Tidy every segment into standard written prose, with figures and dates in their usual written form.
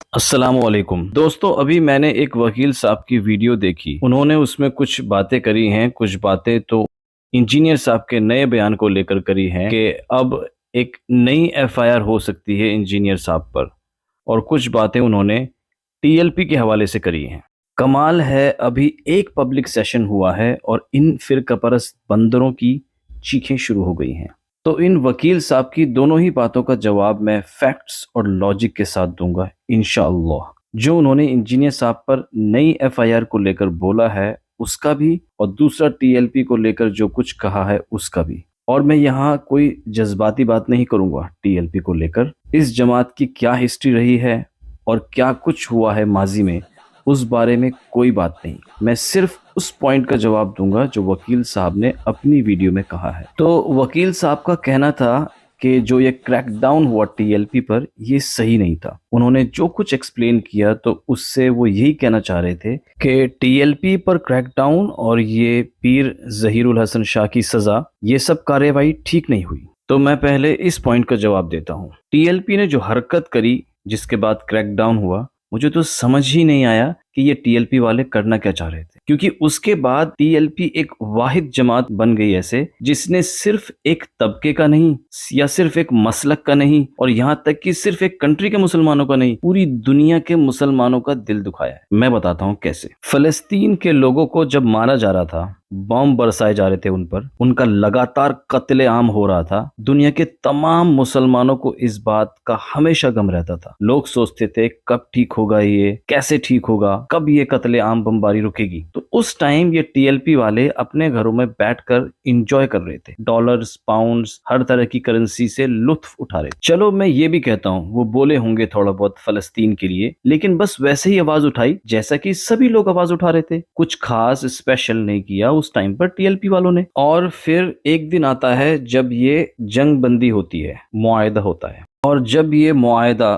السلام علیکم دوستو، ابھی میں نے ایک وکیل صاحب کی ویڈیو دیکھی. انہوں نے اس میں کچھ باتیں کری ہیں. کچھ باتیں تو انجینئر صاحب کے نئے بیان کو لے کر کری ہیں کہ اب ایک نئی ایف آئی آر ہو سکتی ہے انجینئر صاحب پر، اور کچھ باتیں انہوں نے ٹی ایل پی کے حوالے سے کری ہیں. کمال ہے، ابھی ایک پبلک سیشن ہوا ہے اور ان فرقہ پرست بندروں کی چیخیں شروع ہو گئی ہیں. تو ان وکیل صاحب کی دونوں ہی باتوں کا جواب میں فیکٹس اور لاجک کے ساتھ دوں گا انشاءاللہ. جو انہوں نے انجینئر صاحب پر نئی ایف آئی آر کو لے کر بولا ہے اس کا بھی، اور دوسرا ٹی ایل پی کو لے کر جو کچھ کہا ہے اس کا بھی. اور میں یہاں کوئی جذباتی بات نہیں کروں گا ٹی ایل پی کو لے کر. اس جماعت کی کیا ہسٹری رہی ہے اور کیا کچھ ہوا ہے ماضی میں، اس بارے میں کوئی بات نہیں. میں صرف اس پوائنٹ کا جواب دوں گا جو وکیل صاحب نے اپنی ویڈیو میں کہا ہے. تو وکیل صاحب کا کہنا تھا کہ جو یہ کریک ڈاؤن ہوا ٹی ایل پی پر، یہ صحیح نہیں تھا. انہوں نے جو کچھ ایکسپلین کیا تو اس سے وہ یہی کہنا چاہ رہے تھے کہ ٹی ایل پی پر کریک ڈاؤن اور یہ پیر ظہیر الحسن شاہ کی سزا، یہ سب کارروائی ٹھیک نہیں ہوئی. تو میں پہلے اس پوائنٹ کا جواب دیتا ہوں. ٹی ایل پی نے جو حرکت کری جس کے بعد کریک ڈاؤن ہوا، مجھے تو سمجھ ہی نہیں آیا کہ یہ ٹی ایل پی والے کرنا کیا چاہ رہے تھے. کیونکہ اس کے بعد ٹی ایل پی ایک واحد جماعت بن گئی ایسے، جس نے صرف ایک طبقے کا نہیں یا صرف ایک مسلک کا نہیں، اور یہاں تک کہ صرف ایک کنٹری کے مسلمانوں کا نہیں، پوری دنیا کے مسلمانوں کا دل دکھایا ہے. میں بتاتا ہوں کیسے. فلسطین کے لوگوں کو جب مارا جا رہا تھا، بم برسائے جا رہے تھے ان پر، ان کا لگاتار قتل عام ہو رہا تھا، دنیا کے تمام مسلمانوں کو اس بات کا ہمیشہ غم رہتا تھا. لوگ سوچتے تھے کب ٹھیک ہوگا، یہ کیسے ٹھیک ہوگا، کب یہ قتل عام بمباری رکے گی. تو اس ٹائم یہ ٹی ایل پی والے اپنے گھروں میں بیٹھ کر انجوائے کر رہے تھے، ڈالرز، پاؤنڈز، ہر طرح کی کرنسی سے لطف اٹھا رہے تھے. چلو میں یہ بھی کہتا ہوں وہ بولے ہوں گے تھوڑا بہت فلسطین کے لیے، لیکن بس ویسے ہی آواز اٹھائی جیسا کہ سبھی لوگ آواز اٹھا رہے تھے. کچھ خاص اسپیشل نہیں کیا اس ٹائم پر ٹی ایل پی والوں نے. اور پھر ایک دن آتا ہے جب یہ جنگ بندی ہوتی ہے، معاہدہ ہوتا ہے، اور جب یہ معاہدہ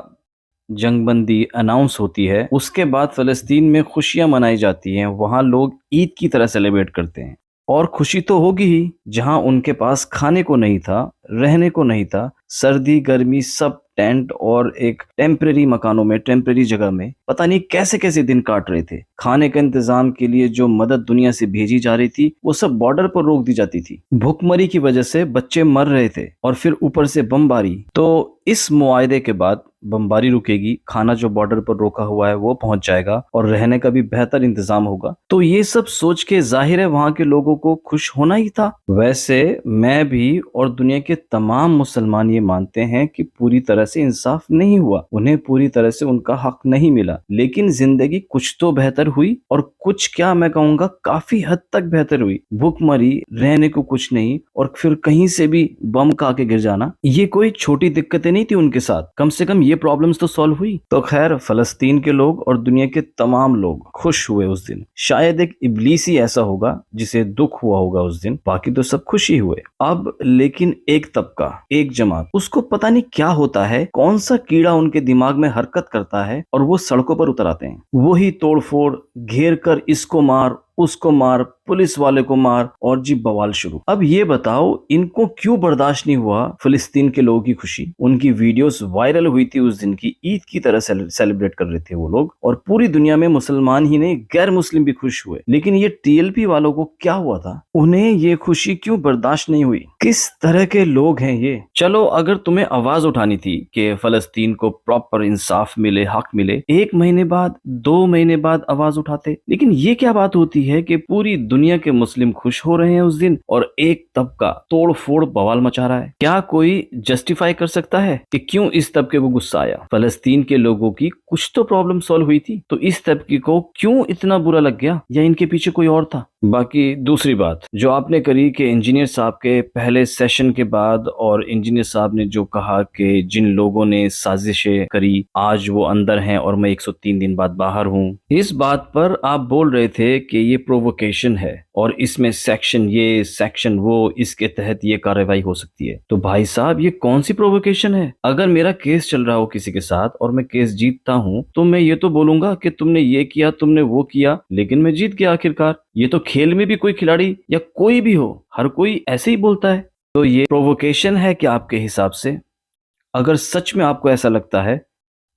جنگ بندی اناؤنس ہوتی ہے، اس کے بعد فلسطین میں خوشیاں منائی جاتی ہیں. وہاں لوگ عید کی طرح سیلیبریٹ کرتے ہیں. اور خوشی تو ہوگی ہی جہاں ان کے پاس کھانے کو نہیں تھا، رہنے کو نہیں تھا، سردی گرمی سب ٹینٹ اور ایک ٹیمپریری مکانوں میں، ٹیمپریری جگہ میں پتہ نہیں کیسے کیسے دن کاٹ رہے تھے. کھانے کا انتظام کے لیے جو مدد دنیا سے بھیجی جا رہی تھی وہ سب بارڈر پر روک دی جاتی تھی. بھوک مری کی وجہ سے بچے مر رہے تھے، اور پھر اوپر سے بمباری. تو اس معاہدے کے بعد بمباری رکے گی، کھانا جو بارڈر پر روکا ہوا ہے وہ پہنچ جائے گا، اور رہنے کا بھی بہتر انتظام ہوگا. تو یہ سب سوچ کے ظاہر ہے وہاں کے لوگوں کو خوش ہونا ہی تھا. ویسے میں بھی اور دنیا کے تمام مسلمان یہ مانتے ہیں کہ پوری طرح سے انصاف نہیں ہوا، انہیں پوری طرح سے ان کا حق نہیں ملا، لیکن زندگی کچھ تو بہتر ہوئی، اور کچھ کیا میں کہوں گا کافی حد تک بہتر ہوئی. بھوک مری، رہنے کو کچھ نہیں، اور پھر کہیں سے بھی بم کا کے گر جانا، یہ کوئی چھوٹی دقتیں نہیں تھی ان کے ساتھ. کم سے کم یہ پرابلمز تو سالو ہوئی. تو خیر، فلسطین کے لوگ اور دنیا کے تمام لوگ خوش ہوئے اس دن. شاید ایک ابلیس ہی ایسا ہوگا جسے دکھ ہوا ہوگا اس دن، باقی تو سب خوشی ہوئے. اب لیکن ایک طبقہ، ایک جماعت، اس کو پتہ نہیں کیا ہوتا ہے، کون سا کیڑا ان کے دماغ میں حرکت کرتا ہے، اور وہ سڑکوں پر اتر آتے ہیں. وہی توڑ پھوڑ، گھیر کر اس کو مار، اس کو مار، پولیس والے کو مار، اور جی بوال شروع. اب یہ بتاؤ ان کو کیوں برداشت نہیں ہوا فلسطین کے لوگوں کی خوشی؟ ان کی ویڈیوز وائرل ہوئی تھی اس دن کی، عید کی طرح سیلیبریٹ کر رہے تھے وہ لوگ، اور پوری دنیا میں مسلمان ہی نہیں غیر مسلم بھی خوش ہوئے. لیکن یہ ٹی ایل پی والوں کو کیا ہوا تھا؟ انہیں یہ خوشی کیوں برداشت نہیں ہوئی؟ کس طرح کے لوگ ہیں یہ؟ چلو اگر تمہیں آواز اٹھانی تھی کہ فلسطین کو پراپر انصاف ملے، حق ملے، 1 مہینے بعد، 2 مہینے بعد آواز اٹھاتے. لیکن یہ کیا بات ہوتی ہے کہ پوری دنیا کے مسلم خوش ہو رہے ہیں اس دن، اور ایک طبقہ توڑ پھوڑ بوال مچا رہا ہے؟ کیا کوئی جسٹیفائی کر سکتا ہے کہ کیوں اس طبقے کو غصہ آیا؟ فلسطین کے لوگوں کی کچھ تو پرابلم سالو ہوئی تھی، تو اس طبقے کو کیوں اتنا برا لگ گیا؟ یا ان کے پیچھے کوئی اور تھا؟ باقی دوسری بات جو آپ نے کری کہ انجینئر صاحب کے پہلے سیشن کے بعد، اور انجینئر صاحب نے جو کہا کہ جن لوگوں نے سازشیں کری آج وہ اندر ہیں اور میں 103 دن بعد باہر ہوں، اس بات پر آپ بول رہے تھے کہ یہ پرووکیشن ہے، اور اس میں سیکشن یہ سیکشن وہ، اس کے تحت یہ کارروائی ہو سکتی ہے. تو بھائی صاحب یہ کون سی پرووکیشن ہے؟ اگر میرا کیس چل رہا ہو کسی کے ساتھ اور میں کیس جیتتا ہوں تو میں یہ تو بولوں گا کہ تم نے یہ کیا، تم نے وہ کیا، لیکن میں جیت گیا آخرکار. یہ تو کھیل میں بھی کوئی کھلاڑی یا کوئی بھی ہو، ہر کوئی ایسے ہی بولتا ہے. تو یہ پرووکیشن ہے کہ آپ کے حساب سے؟ اگر سچ میں آپ کو ایسا لگتا ہے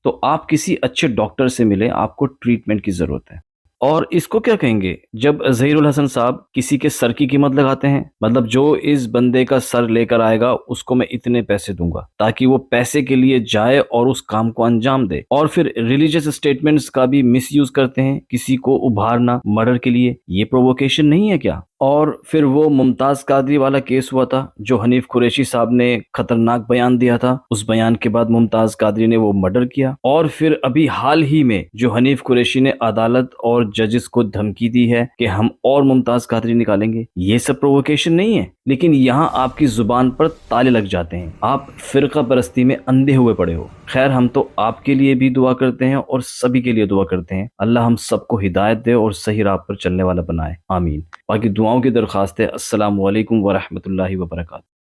تو آپ کسی اچھے ڈاکٹر سے ملیں، آپ کو ٹریٹمنٹ کی ضرورت ہے۔ اور اس کو کیا کہیں گے جب ظہیر الحسن صاحب کسی کے سر کی قیمت لگاتے ہیں؟ مطلب جو اس بندے کا سر لے کر آئے گا اس کو میں اتنے پیسے دوں گا، تاکہ وہ پیسے کے لیے جائے اور اس کام کو انجام دے۔ اور پھر ریلیجیس اسٹیٹمنٹس کا بھی مس یوز کرتے ہیں کسی کو ابھارنا مرڈر کے لیے۔ یہ پرووکیشن نہیں ہے کیا؟ اور پھر وہ ممتاز قادری والا کیس ہوا تھا جو حنیف قریشی صاحب نے خطرناک بیان دیا تھا، اس بیان کے بعد ممتاز قادری نے وہ مرڈر کیا۔ اور پھر ابھی حال ہی میں جو حنیف قریشی نے عدالت اور ججز کو دھمکی دی ہے کہ ہم اور ممتاز قادری نکالیں گے، یہ سب پرووکیشن نہیں ہے؟ لیکن یہاں آپ کی زبان پر تالے لگ جاتے ہیں، آپ فرقہ پرستی میں اندھے ہوئے پڑے ہو۔ خیر، ہم تو آپ کے لیے بھی دعا کرتے ہیں اور سبھی کے لیے دعا کرتے ہیں، اللہ ہم سب کو ہدایت دے اور صحیح راہ پر چلنے والا بنائے، آمین۔ باقی دعاؤں کی درخواست ہے۔ السلام علیکم ورحمۃ اللہ وبرکاتہ۔